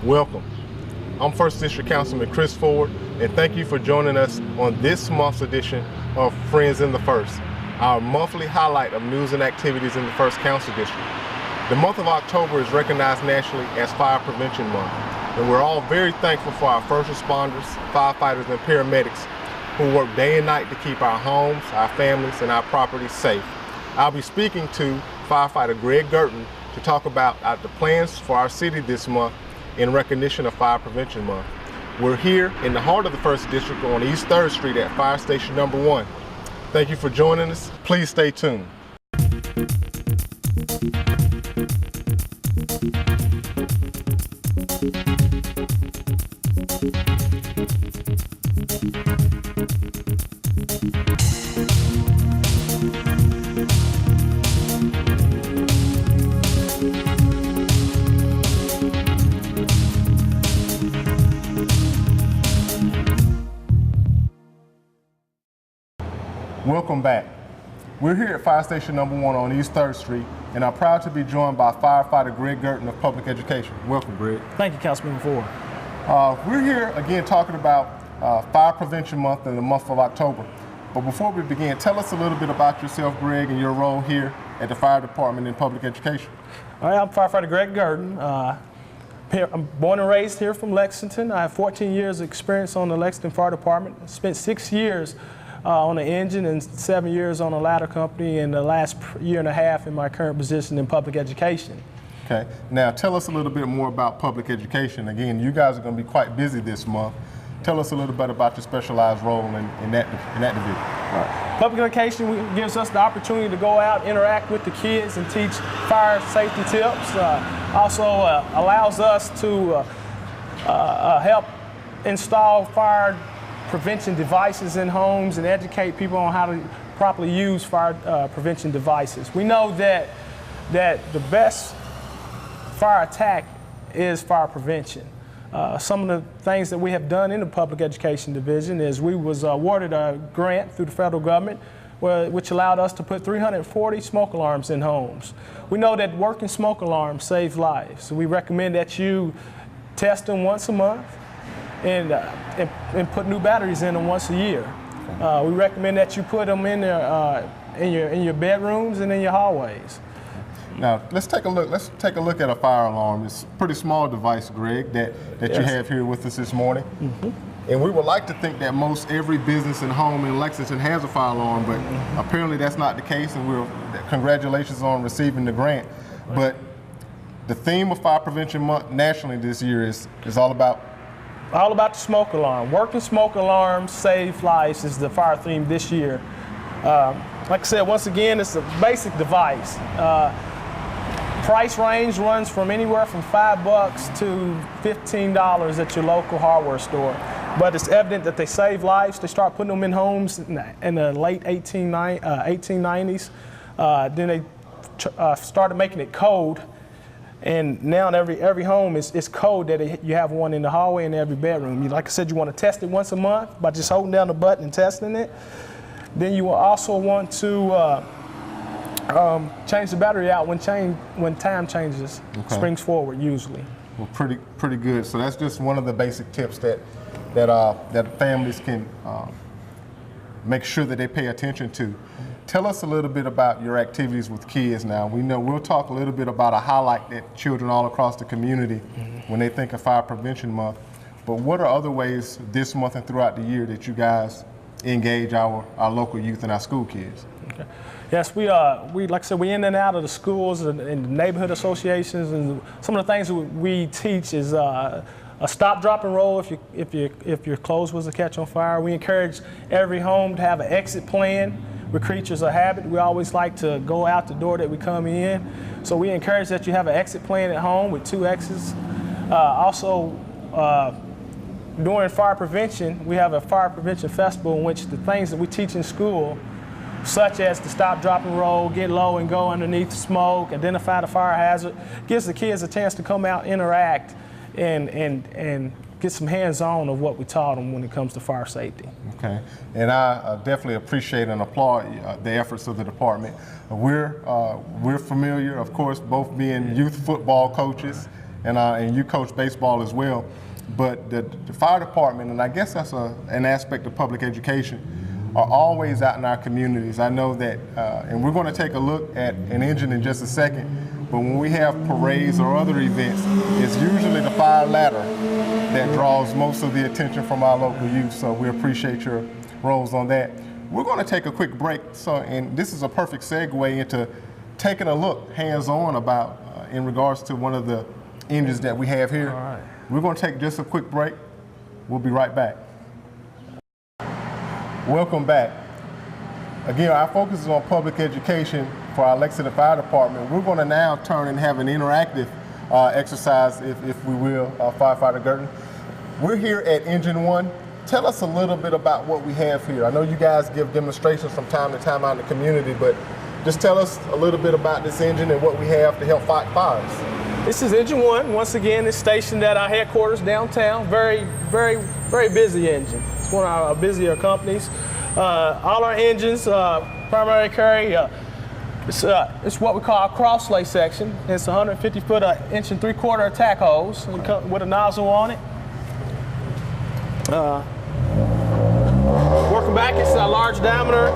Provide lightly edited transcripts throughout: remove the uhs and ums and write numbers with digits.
Welcome. I'm 1st District Councilman Chris Ford, and thank you for joining us on this month's edition of Friends in the First, our monthly highlight of news and activities in the 1st Council District. The month of October is recognized nationally as Fire Prevention Month, and we're all very thankful for our first responders, firefighters, and paramedics who work day and night to keep our homes, our families, and our properties safe. I'll be speaking to firefighter Greg Gerton to talk about the plans for our city this month in recognition of Fire Prevention Month. We're here in the heart of the 1st District on East 3rd Street at Fire Station Number 1. Thank you for joining us. Please stay tuned. Welcome back. We're here at Fire Station Number 1 on East 3rd Street, and I'm proud to be joined by firefighter Greg Gerton of Public Education. Welcome, Greg. Thank you, Councilman Ford. We're here again talking about Fire Prevention Month in the month of October. But before we begin, tell us a little bit about yourself, Greg, and your role here at the Fire Department in Public Education. All right, I'm firefighter Greg Gerton. I'm born and raised here from Lexington. I have 14 years of experience on the Lexington Fire Department. I spent 6 years on the engine and 7 years on a ladder company, and the last year and a half in my current position in public education. Okay, now tell us a little bit more about public education. Again, you guys are going to be quite busy this month. Tell us a little bit about your specialized role in that division. Right. Public education gives us the opportunity to go out, interact with the kids, and teach fire safety tips. Also allows us to help install fire prevention devices in homes and educate people on how to properly use fire prevention devices. We know that the best fire attack is fire prevention. Some of the things that we have done in the public education division is we was awarded a grant through the federal government which allowed us to put 340 smoke alarms in homes. We know that working smoke alarms save lives, so we recommend that you test them once a month and put new batteries in them once a year. We recommend that you put them in your bedrooms and in your hallways. Now let's take a look. Let's take a look at a fire alarm. It's a pretty small device, Greg, that yes, you have here with us this morning. Mm-hmm. And we would like to think that most every business and home in Lexington has a fire alarm, but apparently that's not the case. And congratulations on receiving the grant. But the theme of Fire Prevention Month nationally this year is all about the smoke alarm. Working smoke alarms save lives is the fire theme this year. Like I said, once again, it's a basic device. Price range runs from anywhere from $5 to $15 at your local hardware store. But it's evident that they save lives. They start putting them in homes in the late 1890s. Then they started making it code. And now in every home is code that you have one in the hallway and every bedroom. Like I said, you want to test it once a month by just holding down the button and testing it. Then you will also want to change the battery out when time changes, okay, springs forward usually. Well, pretty good. So that's just one of the basic tips that families can make sure that they pay attention to. Tell us a little bit about your activities with kids now. We know we'll talk a little bit about a highlight that children all across the community when they think of Fire Prevention Month. But what are other ways this month and throughout the year that you guys engage our local youth and our school kids? Okay. Yes, we like I said, we in and out of the schools and the neighborhood associations, and some of the things that we teach is a stop, drop, and roll if your clothes was to catch on fire. We encourage every home to have an exit plan. We're creatures of habit. We always like to go out the door that we come in. So we encourage that you have an exit plan at home with 2 exits. Also, during fire prevention, we have a fire prevention festival in which the things that we teach in school, such as the stop, drop, and roll, get low and go underneath the smoke, identify the fire hazard, gives the kids a chance to come out, interact, and get some hands-on of what we taught them when it comes to fire safety. Okay, and I definitely appreciate and applaud the efforts of the department. We're familiar, of course, both being youth football coaches and you coach baseball as well. But the fire department, and I guess that's an aspect of public education, are always out in our communities. I know that, and we're going to take a look at an engine in just a second, but when we have parades or other events, it's usually the fire ladder that draws most of the attention from our local youth, so we appreciate your roles on that. We're going to take a quick break, and this is a perfect segue into taking a look hands-on about in regards to one of the engines that we have here. All right. We're going to take just a quick break. We'll be right back. Welcome back. Again, our focus is on public education for our Lexington Fire Department. We're going to now turn and have an interactive exercise, if we will, Firefighter Gurton. We're here at Engine 1. Tell us a little bit about what we have here. I know you guys give demonstrations from time to time out in the community, but just tell us a little bit about this engine and what we have to help fight fires. This is Engine 1. Once again, it's stationed at our headquarters downtown. Very, very, very busy engine. It's one of our busier companies. All our engines primarily carry it's what we call a cross-lay section. It's 150-foot 1 3/4 attack hose with a nozzle on it. Working back, it's a large diameter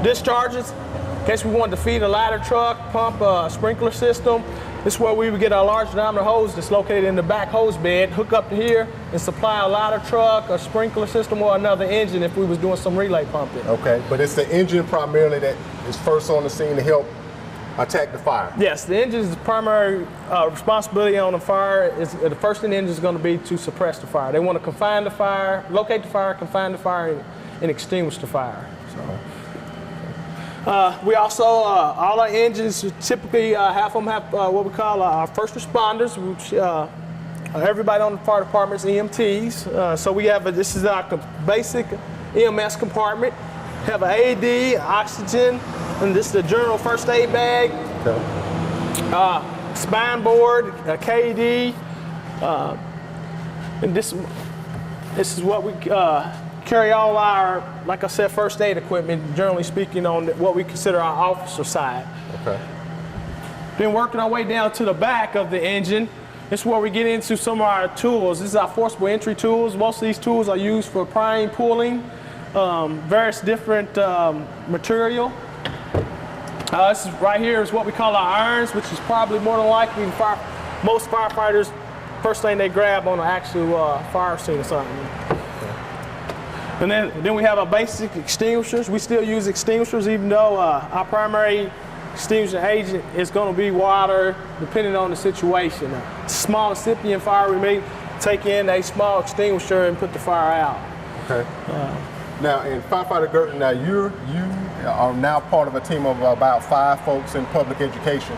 discharges in case we wanted to feed a ladder truck, pump, sprinkler system. This is where we would get a large diameter hose that's located in the back hose bed, hook up to here, and supply a ladder truck, a sprinkler system, or another engine if we was doing some relay pumping. Okay, but it's the engine primarily that is first on the scene to help attack the fire. Yes, the engine's primary responsibility on the fire is the first thing the engine is going to be to suppress the fire. They want to confine the fire, locate the fire, confine the fire, and extinguish the fire. So. We also, all our engines typically half of them have what we call our first responders, which everybody on the fire department is EMTs. So we have, this is our basic EMS compartment. Have an AED, oxygen, and this is the general first aid bag. Okay. Spine board, a KED, and this is what we carry all our, like I said, first aid equipment, generally speaking, on what we consider our officer side. Okay. Then working our way down to the back of the engine, this is where we get into some of our tools. This is our forcible entry tools. Most of these tools are used for prying, pulling, various different material. This is right here is what we call our irons, which is probably more than likely most firefighters, first thing they grab on an actual fire scene or something. And then we have our basic extinguishers. We still use extinguishers even though our primary extinguishing agent is going to be water, depending on the situation. A small incipient fire, we may take in a small extinguisher and put the fire out. Okay. Now, in Firefighter Gurton, now you are now part of a team of about 5 folks in public education.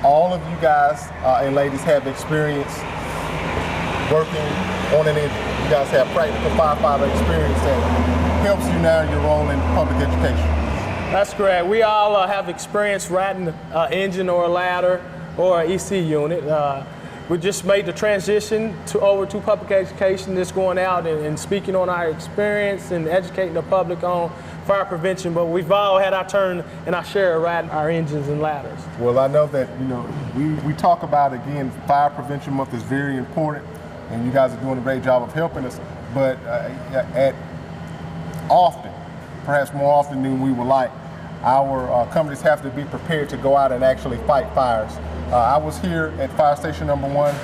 All of you guys and ladies have experience working on an engine. You guys have practical firefighter experience that helps you now in your role in public education. That's correct. We all have experience riding an engine or a ladder or an EC unit. We just made the transition over to public education, just going out and speaking on our experience and educating the public on fire prevention, but we've all had our turn and our share of riding our engines and ladders. Well, I know that, we talk about, again, Fire Prevention Month is very important, and you guys are doing a great job of helping us, but perhaps more often than we would like, our companies have to be prepared to go out and actually fight fires. I was here at Fire Station number 1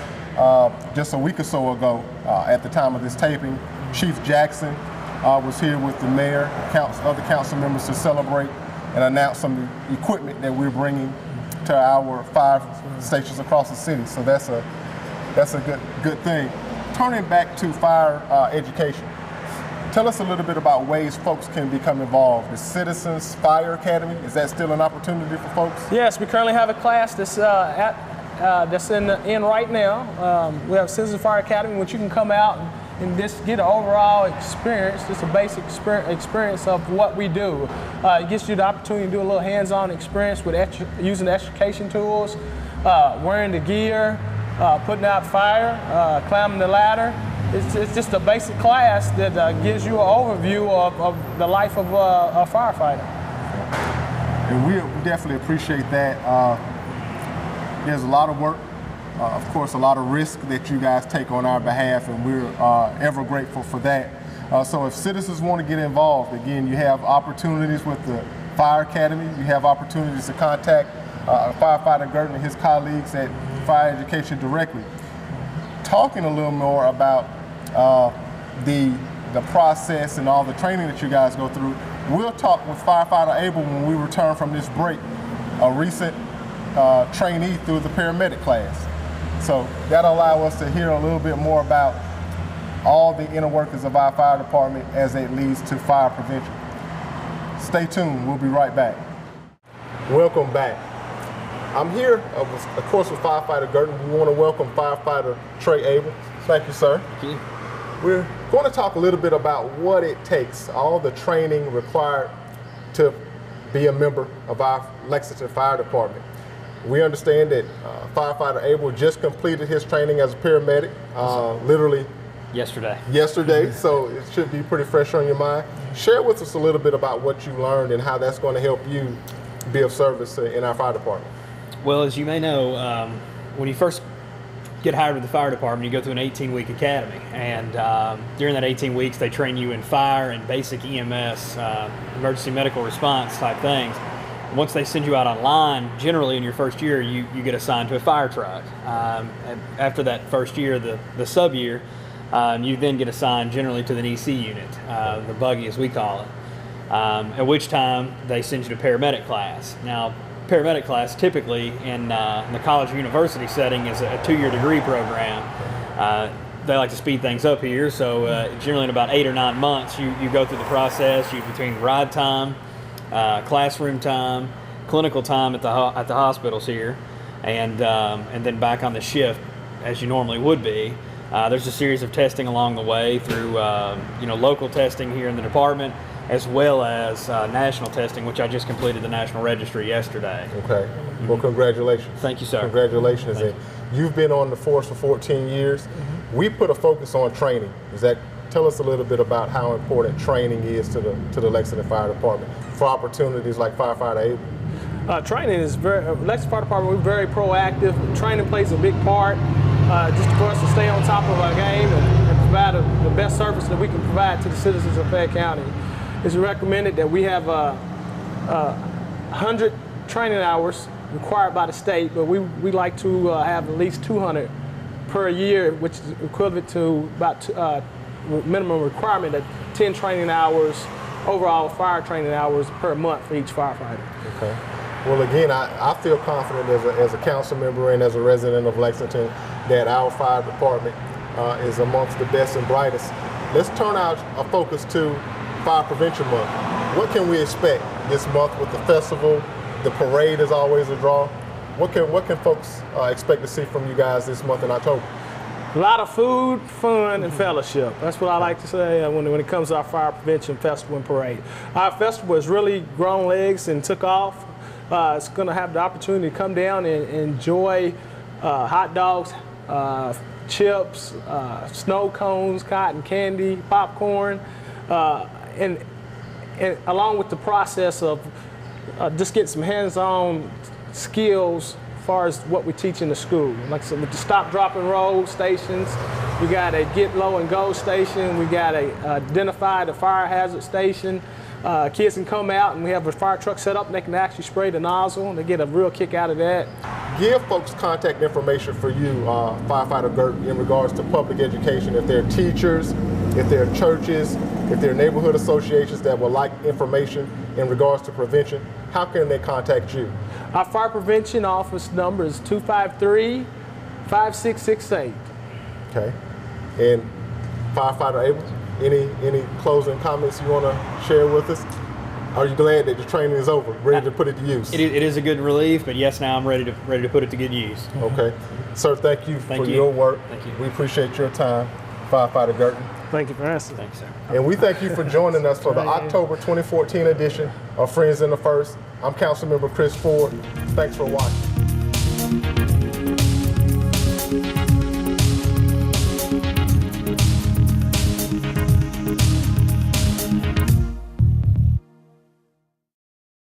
just a week or so ago at the time of this taping. Chief Jackson was here with the mayor, other council members to celebrate and announce some equipment that we're bringing to our fire stations across the city. So that's a good thing. Turning back to fire education, tell us a little bit about ways folks can become involved. The Citizens Fire Academy, is that still an opportunity for folks? Yes, we currently have a class that's in right now. We have Citizens Fire Academy, which you can come out and just get an overall experience, just a basic experience of what we do. It gives you the opportunity to do a little hands-on experience with using the extrication tools, wearing the gear, putting out fire, climbing the ladder. It's just a basic class that gives you an overview of the life of a firefighter. And we definitely appreciate that. There's a lot of work of course, a lot of risk that you guys take on our behalf, and we're ever grateful for that. So if citizens want to get involved, again, you have opportunities with the Fire Academy. You have opportunities to contact Firefighter Gurton and his colleagues at Fire Education directly. Talking a little more about the process and all the training that you guys go through, we'll talk with Firefighter Abel when we return from this break, a recent trainee through the paramedic class. So that'll allow us to hear a little bit more about all the inner workings of our fire department as it leads to fire prevention. Stay tuned, we'll be right back. Welcome back. I'm here, of course, with Firefighter Gurton. We want to welcome Firefighter Trey Abel. Thank you, sir. Thank you. We're going to talk a little bit about what it takes, all the training required to be a member of our Lexington Fire Department. We understand that Firefighter Abel just completed his training as a paramedic, literally yesterday, so it should be pretty fresh on your mind. Share with us a little bit about what you learned and how that's going to help you be of service in our fire department. Well, as you may know, when you first get hired with the fire department, you go through an 18-week academy, and during that 18 weeks, they train you in fire and basic EMS, emergency medical response type things. Once they send you out online, generally in your first year, you get assigned to a fire truck. And after that first year, the sub-year, you then get assigned generally to the EC unit, the buggy as we call it, at which time they send you to paramedic class. Now, paramedic class typically in the college or university setting is a 2-year degree program. They like to speed things up here, so generally in about 8 or 9 months you go through the process. You between ride time, classroom time, clinical time at the hospitals here, and then back on the shift as you normally would be. There's a series of testing along the way through local testing here in the department, as well as national testing, which I just completed the National Registry yesterday. Okay. Well, congratulations. Thank you, sir. Congratulations. Thank you. You've been on the force for 14 years. We put a focus on training. Tell us a little bit about how important training is to the Lexington Fire Department for opportunities like Firefighter Abel. Training is Lexington Fire Department, we're very proactive. Training plays a big part just for us to stay on top of our game and provide the best service that we can provide to the citizens of Fayette County. It's recommended that we have 100 training hours required by the state, but we like to have at least 200 per year, which is equivalent to about minimum requirement of 10 training hours, overall fire training hours per month for each firefighter. Okay. Well, again, I feel confident as a council member and as a resident of Lexington that our fire department is amongst the best and brightest. Let's turn our focus to Fire Prevention Month. What can we expect this month with the festival? The parade is always a draw. What can folks expect to see from you guys this month in October? A lot of food, fun, and fellowship. That's what I like to say when it comes to our Fire Prevention Festival and Parade. Our festival has really grown legs and took off. It's going to have the opportunity to come down and enjoy hot dogs, chips, snow cones, cotton candy, popcorn, and along with the process of just getting some hands-on skills as far as what we teach in the school. Like I said, with the stop, drop, and roll stations, we got a get low and go station, we got a identify the fire hazard station. Kids can come out and we have a fire truck set up and they can actually spray the nozzle and they get a real kick out of that. Give folks contact information for you, Firefighter Gurton, in regards to public education. If they're teachers, if they're churches, if they're neighborhood associations that would like information in regards to prevention, how can they contact you? Our fire prevention office number is 253-5668. Okay. And Firefighter Abel, any closing comments you want to share with us? Are you glad that the training is over, ready to put it to use? It is a good relief, but yes, now I'm ready to put it to good use. Okay. Sir, thank you for your work. Thank you. We appreciate your time, Firefighter Gurton. Thank you for asking. Thanks, sir. And we thank you for joining us for the October 2014 edition of Friends in the First. I'm Councilmember Chris Ford. Thanks for watching.